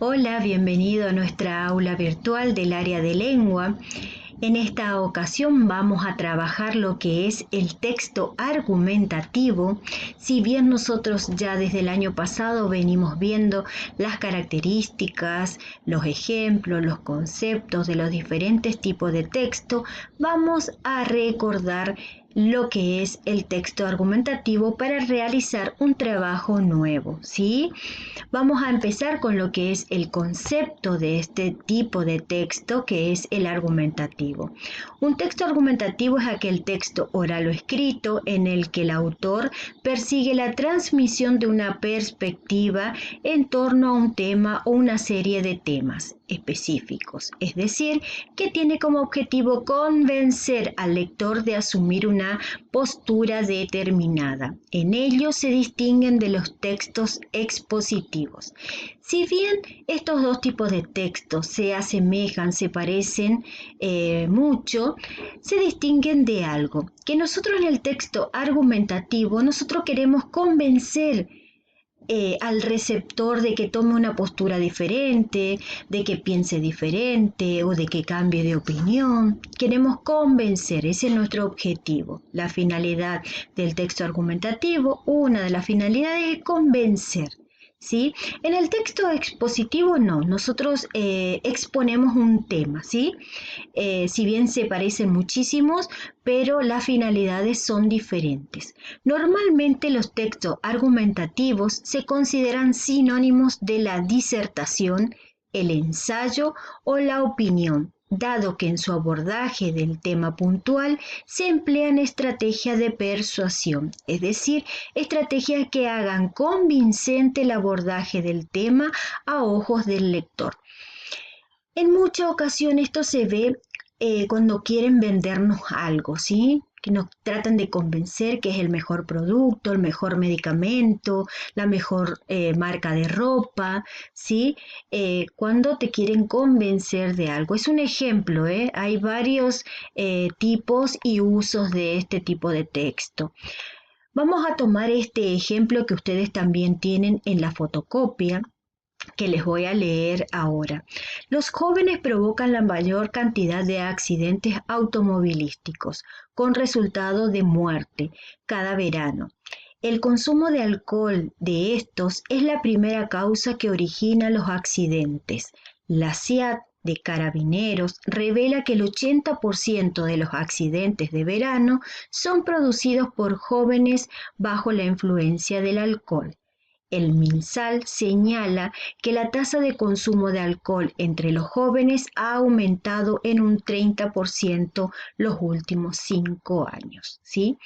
Hola, bienvenido a nuestra aula virtual del área de lengua. En esta ocasión vamos a trabajar lo que es el texto argumentativo. Si bien nosotros ya desde el año pasado venimos viendo las características, los ejemplos, los conceptos de los diferentes tipos de texto, vamos a recordar lo que es el texto argumentativo para realizar un trabajo nuevo, ¿sí? Vamos a empezar con lo que es el concepto de este tipo de texto, que es el argumentativo. Un texto argumentativo es aquel texto oral o escrito en el que el autor persigue la transmisión de una perspectiva en torno a un tema o una serie de temas específicos, es decir, que tiene como objetivo convencer al lector de asumir una postura determinada. En ello se distinguen de los textos expositivos. Si bien estos dos tipos de textos se asemejan, se parecen mucho, se distinguen de algo, que nosotros en el texto argumentativo, nosotros queremos convencer al receptor de que tome una postura diferente, de que piense diferente o de que cambie de opinión. Queremos convencer, ese es nuestro objetivo. La finalidad del texto argumentativo, una de las finalidades es convencer. ¿Sí? En el texto expositivo no, nosotros exponemos un tema, ¿sí? Si bien se parecen muchísimos, pero las finalidades son diferentes. Normalmente los textos argumentativos se consideran sinónimos de la disertación, el ensayo o la opinión, dado que en su abordaje del tema puntual se emplean estrategias de persuasión, es decir, estrategias que hagan convincente el abordaje del tema a ojos del lector. En muchas ocasiones esto se ve cuando quieren vendernos algo, ¿sí? Que nos tratan de convencer que es el mejor producto, el mejor medicamento, la mejor marca de ropa, ¿sí? Cuando te quieren convencer de algo. Es un ejemplo, ¿eh? Hay varios tipos y usos de este tipo de texto. Vamos a tomar este ejemplo que ustedes también tienen en la fotocopia, que les voy a leer ahora. Los jóvenes provocan la mayor cantidad de accidentes automovilísticos, con resultado de muerte, cada verano. El consumo de alcohol de estos es la primera causa que origina los accidentes. La CIAT de Carabineros revela que el 80% de los accidentes de verano son producidos por jóvenes bajo la influencia del alcohol. El MinSal señala que la tasa de consumo de alcohol entre los jóvenes ha aumentado en un 30% los últimos 5 años, ¿sí?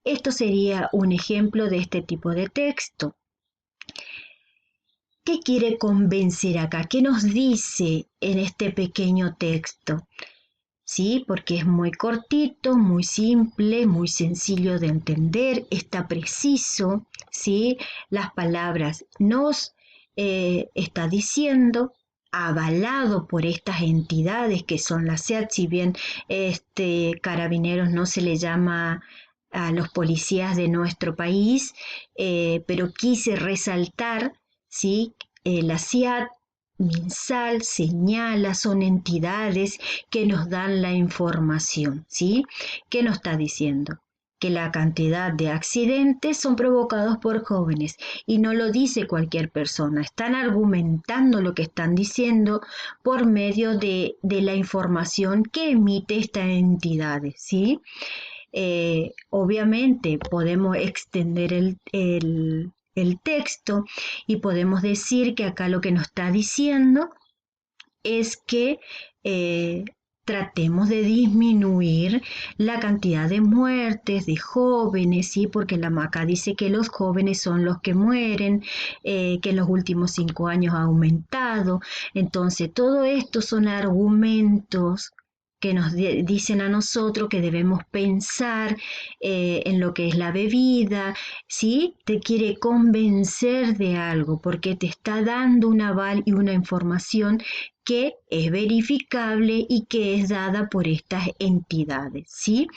Esto sería un ejemplo de este tipo de texto. ¿Qué quiere convencer acá? ¿Qué nos dice en este pequeño texto? ¿Sí? Porque es muy cortito, muy simple, muy sencillo de entender, está preciso, ¿sí? Las palabras nos está diciendo, avalado por estas entidades que son la SEAT, si bien Carabineros no se le llama a los policías de nuestro país, pero quise resaltar, ¿sí? La SEAT, MinSal señala, son entidades que nos dan la información, ¿sí? ¿Qué nos está diciendo? Que la cantidad de accidentes son provocados por jóvenes y no lo dice cualquier persona, están argumentando lo que están diciendo por medio de la información que emite estas entidades, ¿sí? Obviamente podemos extender el texto y podemos decir que acá lo que nos está diciendo es que eh, tratemos de disminuir la cantidad de muertes de jóvenes, ¿sí? Porque la MACA dice que los jóvenes son los que mueren, que en los últimos 5 años ha aumentado. Entonces, todo esto son argumentos que nos dicen a nosotros que debemos pensar en lo que es la bebida, ¿sí? Te quiere convencer de algo porque te está dando un aval y una información que es verificable y que es dada por estas entidades, ¿sí?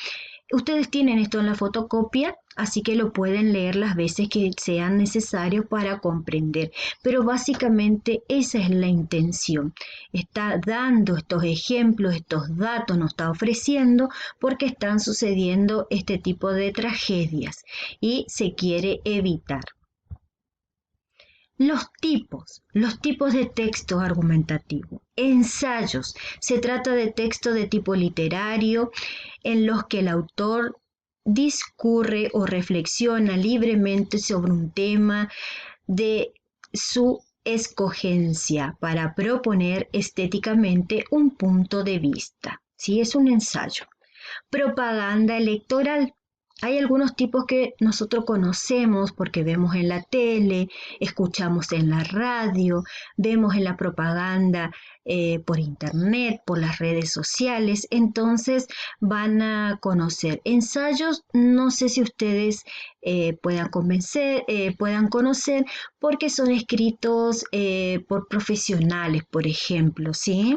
Ustedes tienen esto en la fotocopia, así que lo pueden leer las veces que sean necesarios para comprender. Pero básicamente esa es la intención. Está dando estos ejemplos, estos datos, nos está ofreciendo porque están sucediendo este tipo de tragedias y se quiere evitar. Los tipos de texto argumentativo. Ensayos. Se trata de texto de tipo literario en los que el autor discurre o reflexiona libremente sobre un tema de su escogencia para proponer estéticamente un punto de vista. ¿Sí? Es un ensayo. Propaganda electoral. Hay algunos tipos que nosotros conocemos porque vemos en la tele, escuchamos en la radio, vemos en la propaganda por internet, por las redes sociales, entonces van a conocer. Ensayos, no sé si ustedes puedan conocer porque son escritos por profesionales, por ejemplo, ¿sí?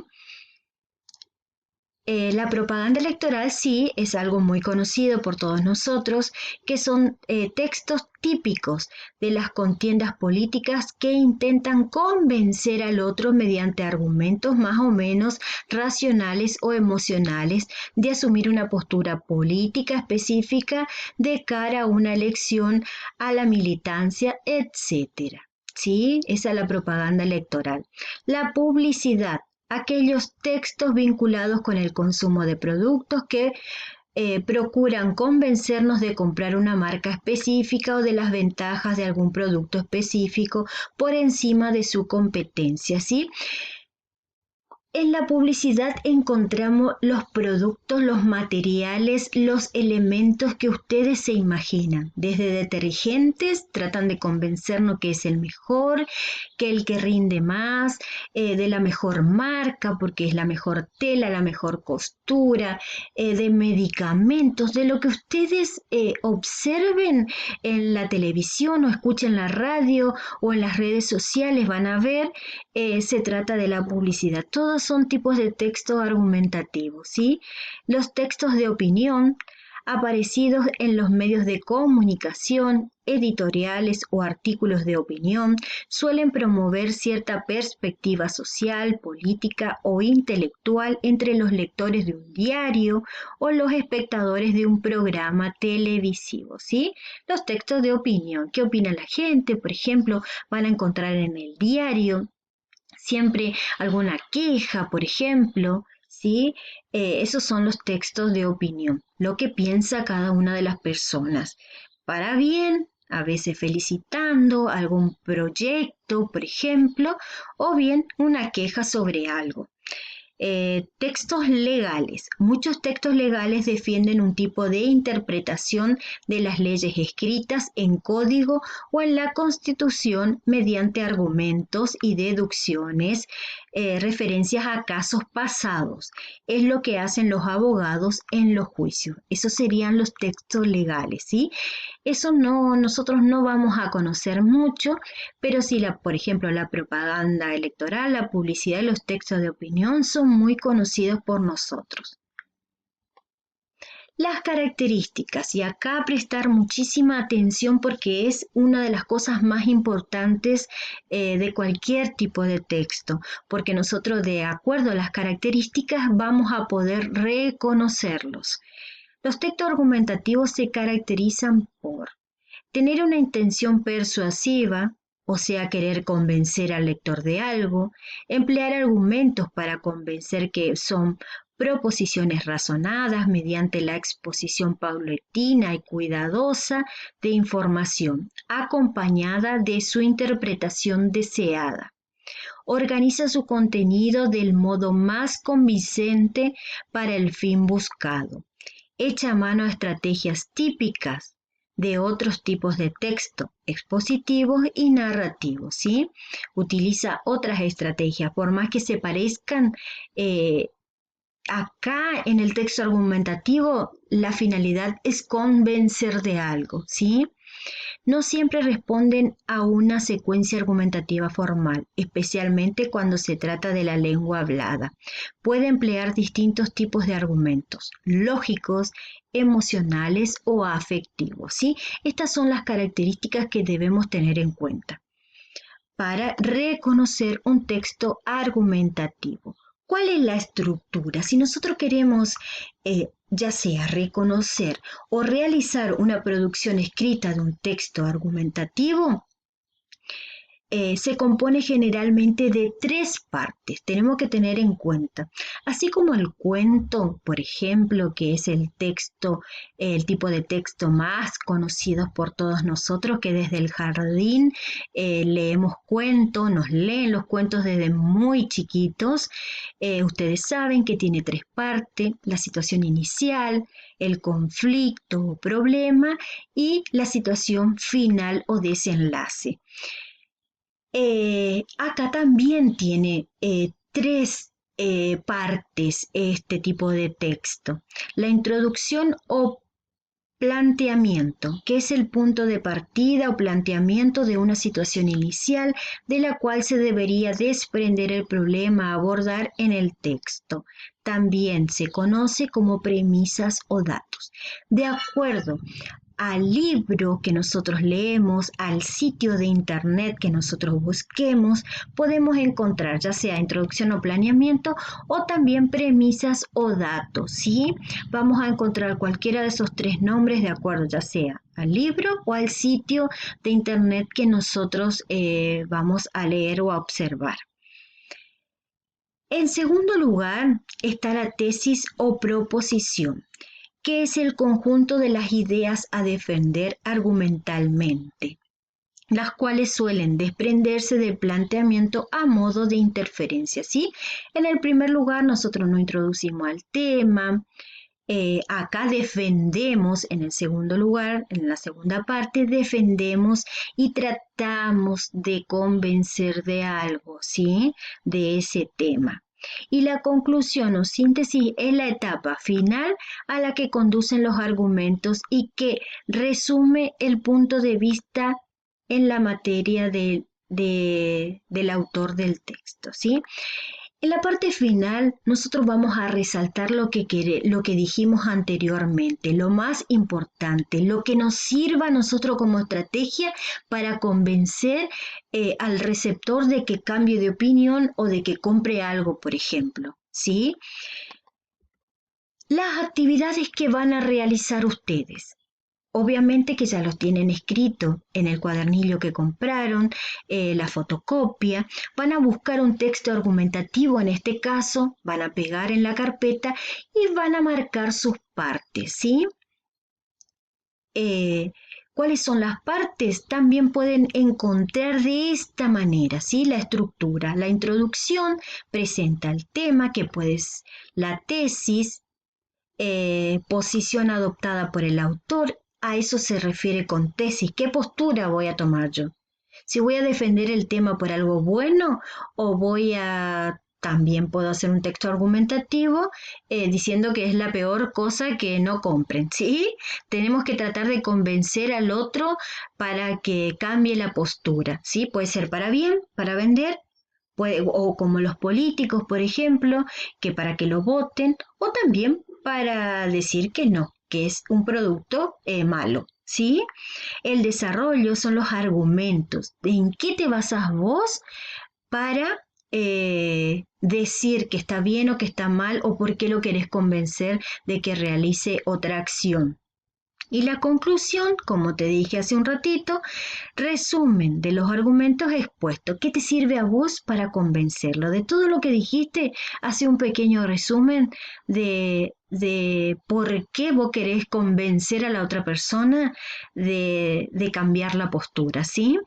La propaganda electoral sí es algo muy conocido por todos nosotros, que son textos típicos de las contiendas políticas que intentan convencer al otro mediante argumentos más o menos racionales o emocionales de asumir una postura política específica de cara a una elección, a la militancia, etcétera. ¿Sí? Esa es la propaganda electoral. La publicidad, aquellos textos vinculados con el consumo de productos que procuran convencernos de comprar una marca específica o de las ventajas de algún producto específico por encima de su competencia, ¿sí? En la publicidad encontramos los productos, los materiales, los elementos que ustedes se imaginan. Desde detergentes, tratan de convencernos que es el mejor, que el que rinde más, de la mejor marca, porque es la mejor tela, la mejor costura, de medicamentos, de lo que ustedes observen en la televisión o escuchen en la radio o en las redes sociales, van a ver, se trata de la publicidad. Todos son tipos de texto argumentativos, ¿sí? Los textos de opinión aparecidos en los medios de comunicación, editoriales o artículos de opinión suelen promover cierta perspectiva social, política o intelectual entre los lectores de un diario o los espectadores de un programa televisivo, ¿sí? Los textos de opinión, ¿qué opina la gente? Por ejemplo, van a encontrar en el diario siempre alguna queja, por ejemplo, ¿sí? Esos son los textos de opinión, lo que piensa cada una de las personas. Para bien, a veces felicitando algún proyecto, por ejemplo, o bien una queja sobre algo. Textos legales. Muchos textos legales defienden un tipo de interpretación de las leyes escritas en código o en la Constitución mediante argumentos y deducciones, referencias a casos pasados. Es lo que hacen los abogados en los juicios. Esos serían los textos legales, ¿sí? Eso no, nosotros no vamos a conocer mucho, pero sí, por ejemplo, la propaganda electoral, la publicidad y los textos de opinión son muy conocidos por nosotros. Las características, y acá prestar muchísima atención porque es una de las cosas más importantes de cualquier tipo de texto, porque nosotros de acuerdo a las características vamos a poder reconocerlos. Los textos argumentativos se caracterizan por tener una intención persuasiva, o sea, querer convencer al lector de algo, emplear argumentos para convencer que son proposiciones razonadas mediante la exposición paulatina y cuidadosa de información, acompañada de su interpretación deseada. Organiza su contenido del modo más convincente para el fin buscado. Echa mano a estrategias típicas de otros tipos de texto, expositivos y narrativos, ¿sí? Utiliza otras estrategias, por más que se parezcan, acá en el texto argumentativo la finalidad es convencer de algo, ¿sí? no siempre responden a una secuencia argumentativa formal, especialmente cuando se trata de la lengua hablada. Puede emplear distintos tipos de argumentos, lógicos, emocionales o afectivos, ¿sí? Estas son las características que debemos tener en cuenta para reconocer un texto argumentativo. ¿Cuál es la estructura? Si nosotros queremos ya sea reconocer o realizar una producción escrita de un texto argumentativo, se compone generalmente de tres partes, tenemos que tener en cuenta. Así como el cuento, por ejemplo, que es el texto, el tipo de texto más conocido por todos nosotros, que desde el jardín leemos cuentos, nos leen los cuentos desde muy chiquitos. Ustedes saben que tiene tres partes: la situación inicial, el conflicto o problema y la situación final o desenlace. Acá también tiene tres partes este tipo de texto. La introducción o planteamiento, que es el punto de partida o planteamiento de una situación inicial de la cual se debería desprender el problema a abordar en el texto. También se conoce como premisas o datos. De acuerdo al libro que nosotros leemos, al sitio de internet que nosotros busquemos, podemos encontrar ya sea introducción o planeamiento o también premisas o datos, ¿sí? Vamos a encontrar cualquiera de esos tres nombres de acuerdo ya sea al libro o al sitio de internet que nosotros vamos a leer o a observar. En segundo lugar está la tesis o proposición, que es el conjunto de las ideas a defender argumentalmente, las cuales suelen desprenderse del planteamiento a modo de interferencia, ¿sí? En el primer lugar, nosotros no introducimos al tema. Acá defendemos, en el segundo lugar, en la segunda parte, defendemos y tratamos de convencer de algo, ¿sí? De ese tema. Y la conclusión o síntesis es la etapa final a la que conducen los argumentos y que resume el punto de vista en la materia del autor del texto, ¿sí? En la parte final, nosotros vamos a resaltar lo que dijimos anteriormente, lo más importante, lo que nos sirva a nosotros como estrategia para convencer al receptor de que cambie de opinión o de que compre algo, por ejemplo, ¿sí? Las actividades que van a realizar ustedes. Obviamente que ya los tienen escrito en el cuadernillo que compraron, la fotocopia. Van a buscar un texto argumentativo, en este caso, van a pegar en la carpeta y van a marcar sus partes, ¿sí? ¿Cuáles son las partes? También pueden encontrar de esta manera, ¿sí? La estructura. La introducción presenta el tema, que puede ser la tesis, posición adoptada por el autor. A eso se refiere con tesis. ¿Qué postura voy a tomar yo? Si voy a defender el tema por algo bueno o también puedo hacer un texto argumentativo diciendo que es la peor cosa que no compren, ¿sí? Tenemos que tratar de convencer al otro para que cambie la postura, ¿sí? Puede ser para bien, para vender, o como los políticos, por ejemplo, que para que lo voten, o también para decir que no, que es un producto malo, ¿sí? El desarrollo son los argumentos. ¿En qué te basas vos para decir que está bien o que está mal o por qué lo querés convencer de que realice otra acción? Y la conclusión, como te dije hace un ratito, resumen de los argumentos expuestos. ¿Qué te sirve a vos para convencerlo? De todo lo que dijiste, hace un pequeño resumen de por qué vos querés convencer a la otra persona de cambiar la postura, ¿sí?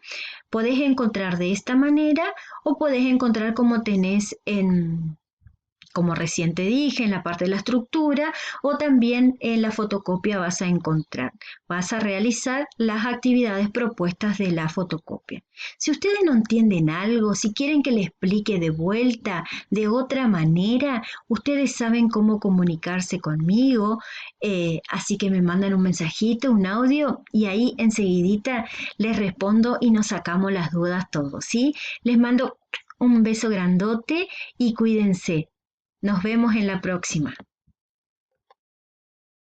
Podés encontrar de esta manera o podés encontrar como tenés como recién te dije, en la parte de la estructura, o también en la fotocopia vas a encontrar. Vas a realizar las actividades propuestas de la fotocopia. Si ustedes no entienden algo, si quieren que les explique de vuelta, de otra manera, ustedes saben cómo comunicarse conmigo, así que me mandan un mensajito, un audio, y ahí enseguidita les respondo y nos sacamos las dudas todos, ¿sí? Les mando un beso grandote y cuídense. Nos vemos en la próxima.